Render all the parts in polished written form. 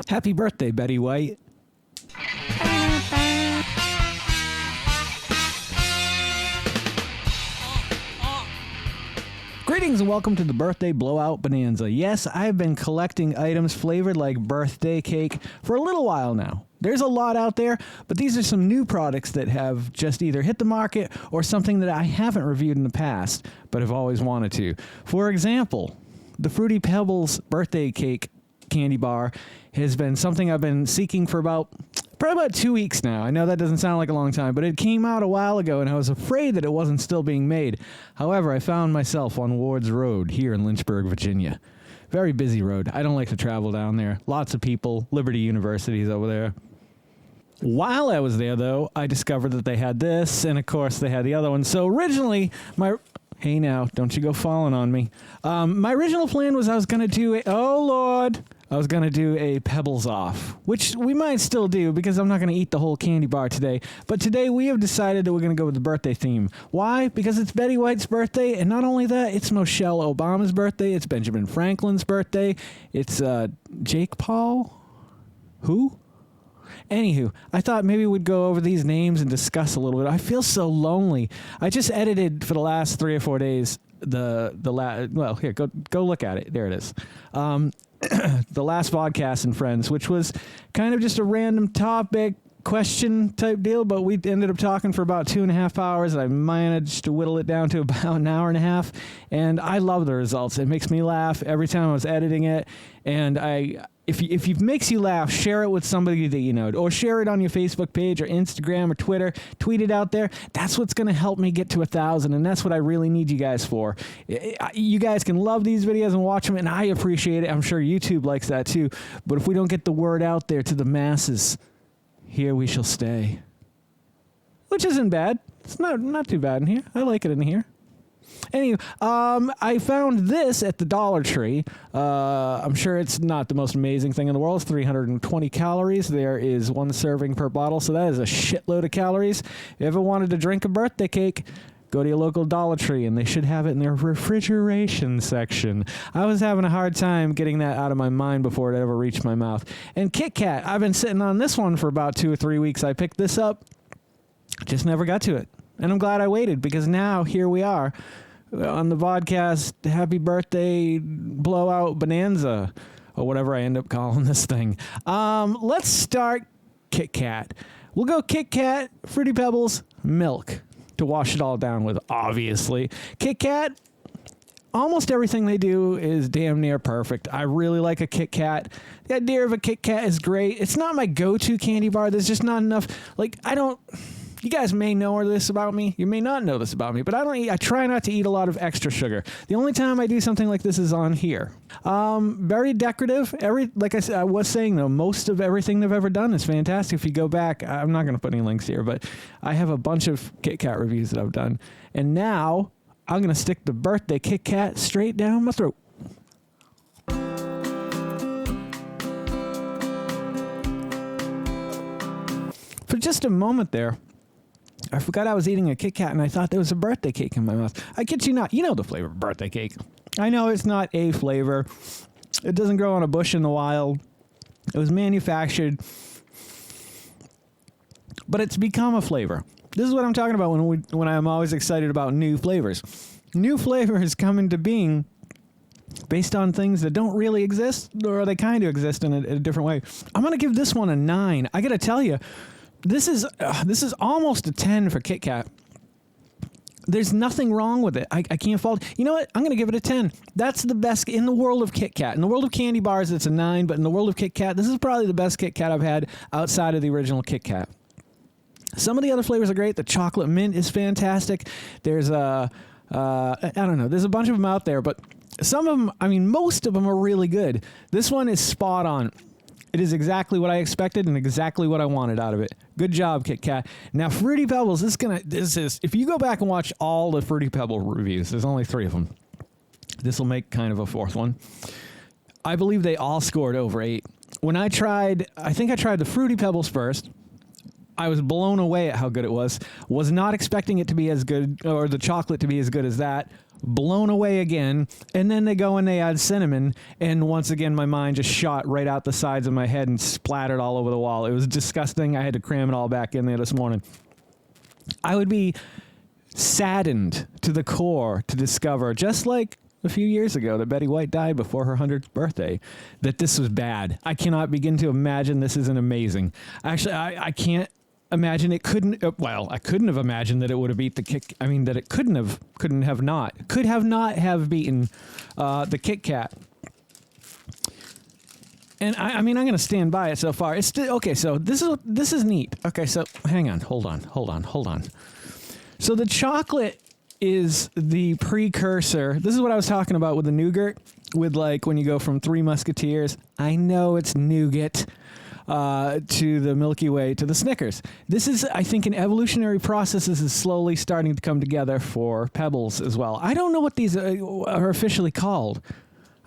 Happy birthday, Betty White. Greetings and welcome to the Birthday Blowout Bonanza. Yes, I've been collecting items flavored like birthday cake for a little while now. There's a lot out there, but these are some new products that have just either hit the market or something that I haven't reviewed in the past, but have always wanted to. For example, the Fruity Pebbles birthday cake candy bar has been something I've been seeking for probably about 2 weeks now. I know that doesn't sound like a long time, but it came out a while ago, and I was afraid that it wasn't still being made. However, I found myself on Ward's Road here in Lynchburg, Virginia. Very busy road. I don't like to travel down there. Lots of people. Liberty University's over there. While I was there, though, I discovered that they had this, and of course they had the other one. So originally, Hey now, don't you go falling on me. My original plan was I was going to do a Pebbles off, which we might still do because I'm not going to eat the whole candy bar today. But today we have decided that we're going to go with the birthday theme. Why? Because it's Betty White's birthday, and not only that, it's Michelle Obama's birthday, it's Benjamin Franklin's birthday, it's Jake Paul? Who? Anywho, I thought maybe we'd go over these names and discuss a little bit. I feel so lonely. I just edited for the last 3 or 4 days here, go look at it. There it is. The last Vodkast and Friends, which was kind of just a random topic question type deal, but we ended up talking for about 2.5 hours. I managed to whittle it down to about an hour and a half, and I love the results. It makes me laugh every time I was editing it, and if it makes you laugh, share it with somebody that you know, or share it on your Facebook page or Instagram or Twitter. Tweet it out there. That's what's going to help me get to 1,000, and that's what I really need you guys for. You guys can love these videos and watch them, and I appreciate it. I'm sure YouTube likes that too. But if we don't get the word out there to the masses, here we shall stay. Which isn't bad. It's not too bad in here. I like it in here. Anyway, I found this at the Dollar Tree. I'm sure it's not the most amazing thing in the world. It's 320 calories. There is 1 serving per bottle, so that is a shitload of calories. If you ever wanted to drink a birthday cake, go to your local Dollar Tree, and they should have it in their refrigeration section. I was having a hard time getting that out of my mind before it ever reached my mouth. And Kit Kat, I've been sitting on this one for about 2 or 3 weeks. I picked this up, just never got to it. And I'm glad I waited, because now here we are on the Vodkast Happy Birthday Blowout Bonanza, or whatever I end up calling this thing. Let's start Kit Kat. We'll go Kit Kat, Fruity Pebbles, milk to wash it all down with, obviously. Kit Kat, almost everything they do is damn near perfect. I really like a Kit Kat. The idea of a Kit Kat is great. It's not my go-to candy bar. There's just not enough. You guys may know this about me. You may not know this about me, but I try not to eat a lot of extra sugar. The only time I do something like this is on here. Very decorative. Like I was saying, though, most of everything they've ever done is fantastic. If you go back, I'm not going to put any links here, but I have a bunch of Kit Kat reviews that I've done. And now I'm going to stick the birthday Kit Kat straight down my throat. For just a moment there, I forgot I was eating a Kit Kat, and I thought there was a birthday cake in my mouth. I kid you not. You know the flavor of birthday cake. I know it's not a flavor. It doesn't grow on a bush in the wild. It was manufactured. But it's become a flavor. This is what I'm talking about when I'm always excited about new flavors. New flavors come into being based on things that don't really exist, or they kind of exist in a different way. I'm going to give this one a 9. I got to tell you, this is almost a 10 for Kit Kat. There's nothing wrong with it. I can't fault. You know what? I'm going to give it a 10. That's the best in the world of Kit Kat. In the world of candy bars, it's a 9, but in the world of Kit Kat, this is probably the best Kit Kat I've had outside of the original Kit Kat. Some of the other flavors are great. The chocolate mint is fantastic. There's I don't know. There's a bunch of them out there, but some of them, most of them are really good. This one is spot on. It is exactly what I expected and exactly what I wanted out of it. Good job, Kit Kat. Now, Fruity Pebbles, if you go back and watch all the Fruity Pebble reviews, there's only 3 of them. This will make kind of a 4th one. I believe they all scored over 8. I think I tried the Fruity Pebbles first. I was blown away at how good it was. Was not expecting it to be as good, or the chocolate to be as good as that. blown away again, and then they go and they add cinnamon, and once again my mind just shot right out the sides of my head and splattered all over the wall. It was disgusting. I had to cram it all back in there this morning. I would be saddened to the core to discover, just like a few years ago that Betty White died before her 100th birthday, that this was bad. I cannot begin to imagine this isn't amazing. Actually, I can't imagine it couldn't. Well, I couldn't have imagined that it would have beat the Kit. I mean, that it could have not have beaten the Kit Kat. And I mean, I'm going to stand by it so far. It's still okay. So this is neat. Okay, so hang on, hold on. So the chocolate is the precursor. This is what I was talking about with the nougat, with like when you go from Three Musketeers. I know it's nougat. To the Milky Way, to the Snickers. This is, I think, an evolutionary process. This is slowly starting to come together for Pebbles as well. I don't know what these are officially called.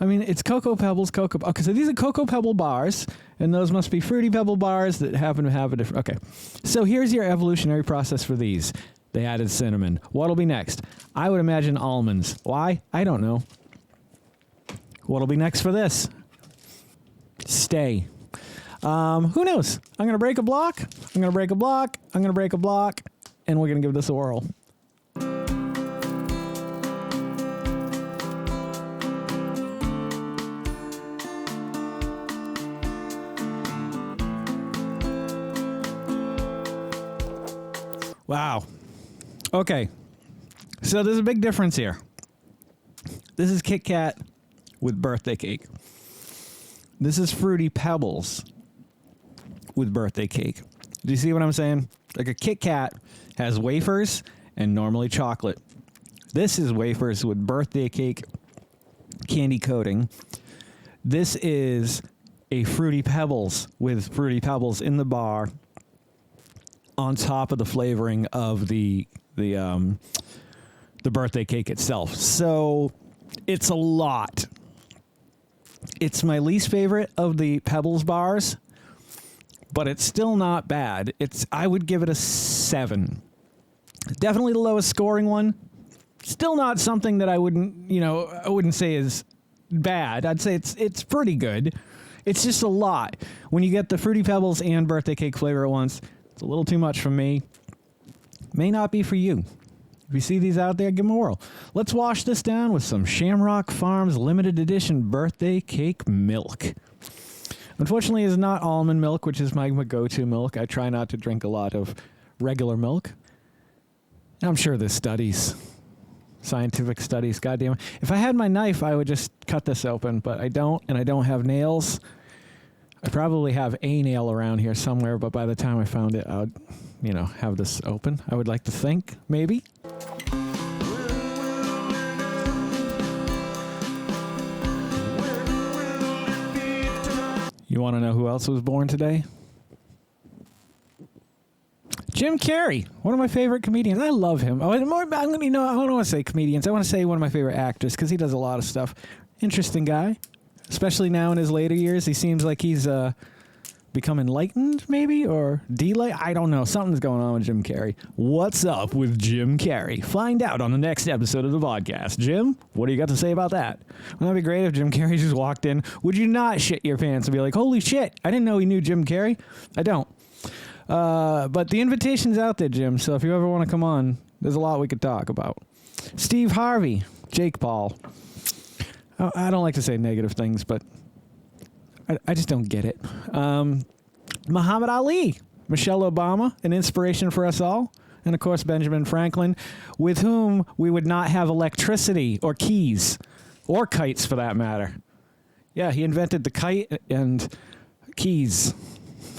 I mean, it's Cocoa Pebbles, Okay, so these are Cocoa Pebble bars, and those must be Fruity Pebble bars that happen to have a different... Okay, so here's your evolutionary process for these. They added cinnamon. What'll be next? I would imagine almonds. Why? I don't know. What'll be next for this? Stay. Who knows? I'm going to break a block. And we're going to give this a whirl. Wow. Okay. So there's a big difference here. This is Kit Kat with birthday cake. This is Fruity Pebbles with birthday cake. Do you see what I'm saying? Like a Kit Kat has wafers and normally chocolate. This is wafers with birthday cake candy coating. This is a Fruity Pebbles with Fruity Pebbles in the bar on top of the flavoring of the birthday cake itself. So it's a lot. It's my least favorite of the Pebbles bars, but it's still not bad. I would give it a 7. Definitely the lowest scoring one. Still not something that I wouldn't say is bad. I'd say it's pretty good. It's just a lot. When you get the Fruity Pebbles and birthday cake flavor at once, it's a little too much for me. May not be for you. If you see these out there, give them a whirl. Let's wash this down with some Shamrock Farms limited edition birthday cake milk. Unfortunately, it's not almond milk, which is my go-to milk. I try not to drink a lot of regular milk. I'm sure there's studies, scientific studies. Goddamn it. If I had my knife, I would just cut this open, but I don't, and I don't have nails. I probably have a nail around here somewhere, but by the time I found it, I would, have this open. I would like to think, maybe. You want to know who else was born today? Jim Carrey, one of my favorite comedians. I love him. I don't want to say comedians. I want to say one of my favorite actors because he does a lot of stuff. Interesting guy, especially now in his later years. He seems like he's become enlightened, maybe, or I don't know. Something's going on with Jim Carrey. What's up with Jim Carrey? Find out on the next episode of the podcast. Jim, what do you got to say about that? Wouldn't that be great if Jim Carrey just walked in? Would you not shit your pants and be like, holy shit, I didn't know he knew Jim Carrey? I don't. But the invitation's out there, Jim, so if you ever want to come on, there's a lot we could talk about. Steve Harvey, Jake Paul. I don't like to say negative things, but I just don't get it. Muhammad Ali, Michelle Obama, an inspiration for us all. And, of course, Benjamin Franklin, with whom we would not have electricity or keys or kites, for that matter. Yeah, he invented the kite and keys,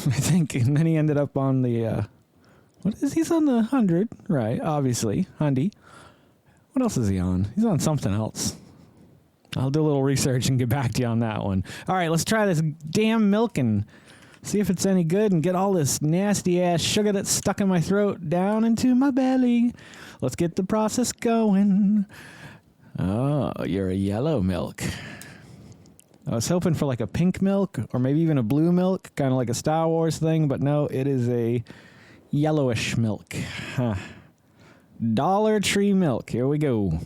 I think. And then he ended up on the, he's on the 100, right, obviously, Hundy. What else is he on? He's on something else. I'll do a little research and get back to you on that one. All right, let's try this damn milk and see if it's any good and get all this nasty-ass sugar that's stuck in my throat down into my belly. Let's get the process going. Oh, you're a yellow milk. I was hoping for like a pink milk or maybe even a blue milk, kind of like a Star Wars thing, but no, it is a yellowish milk. Dollar Tree milk. Here we go.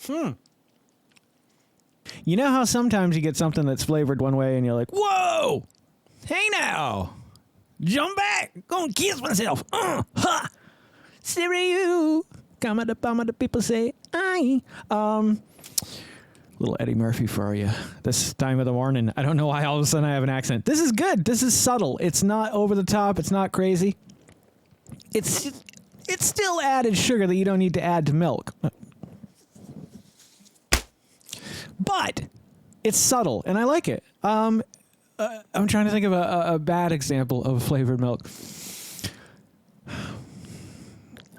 You know how sometimes you get something that's flavored one way and you're like, whoa, hey now, jump back, gonna kiss myself. Ha! Siri, come at the people say, aye. Little Eddie Murphy for you this time of the morning. I don't know why all of a sudden I have an accent. This is good. This is subtle. It's not over the top. It's not crazy. It's still added sugar that you don't need to add to milk. But it's subtle, and I like it. I'm trying to think of a bad example of flavored milk.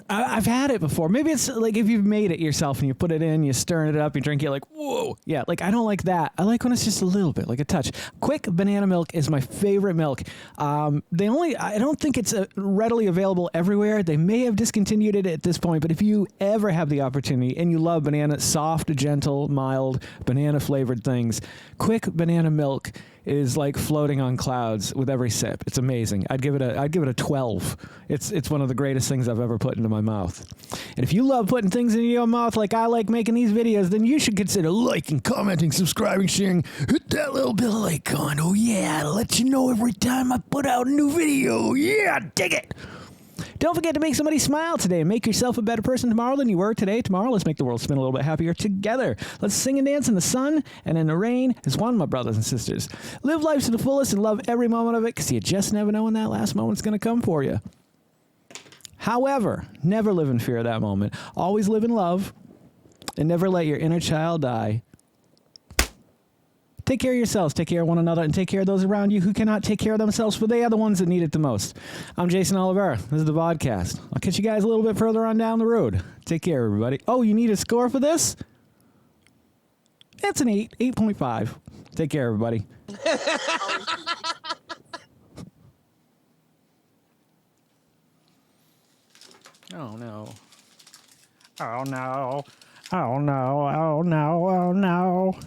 I've had it before. Maybe it's like if you've made it yourself and you put it in, you stir it up, you drink it, like, whoa. Yeah, like I don't like that. I like when it's just a little bit, like a touch. Quick banana milk is my favorite milk. I don't think it's readily available everywhere. They may have discontinued it at this point, but if you ever have the opportunity and you love banana, soft, gentle, mild, banana flavored things, Quick banana milk is like floating on clouds with every sip. It's amazing. I'd give it a 12. It's one of the greatest things I've ever put into my mouth. And if you love putting things in your mouth like I like making these videos, then you should consider liking, commenting, subscribing, sharing. Hit that little bell icon. Oh yeah, I'll let you know every time I put out a new video. Yeah, dig it. Don't forget to make somebody smile today and make yourself a better person tomorrow than you were today. Tomorrow, let's make the world spin a little bit happier together. Let's sing and dance in the sun and in the rain as one, my brothers and sisters. Live life to the fullest and love every moment of it, because you just never know when that last moment's going to come for you. However, never live in fear of that moment. Always live in love and never let your inner child die. Take care of yourselves, take care of one another, and take care of those around you who cannot take care of themselves, for they are the ones that need it the most. I'm Jason Oliveira. This is the Vodkast. I'll catch you guys a little bit further on down the road. Take care, everybody. Oh, you need a score for this? It's an 8.5. Take care, everybody. Oh, no. Oh, no. Oh, no. Oh, no. Oh, no.